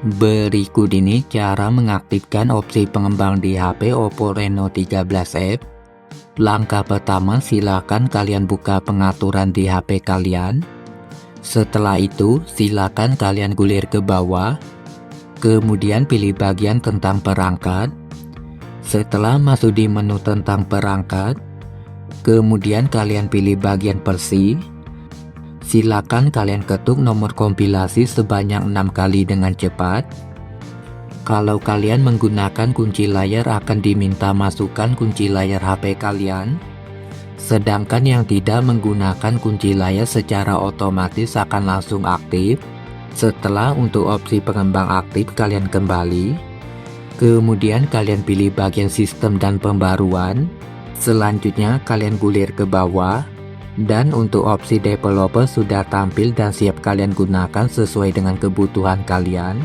Berikut ini cara mengaktifkan opsi pengembang di HP Oppo Reno 13F. Langkah pertama, silakan kalian buka pengaturan di HP kalian. Setelah itu, silakan kalian gulir ke bawah. Kemudian pilih bagian tentang perangkat. Setelah masuk di menu tentang perangkat, kemudian kalian pilih bagian versi. Silakan kalian ketuk nomor kompilasi sebanyak 6 kali dengan cepat. Kalau kalian menggunakan kunci layar akan diminta masukkan kunci layar HP kalian. Sedangkan yang tidak menggunakan kunci layar secara otomatis akan langsung aktif. Setelah untuk opsi pengembang aktif, kalian kembali. Kemudian kalian pilih bagian sistem dan pembaruan. Selanjutnya kalian gulir ke bawah. Dan untuk opsi developer sudah tampil dan siap kalian gunakan sesuai dengan kebutuhan kalian.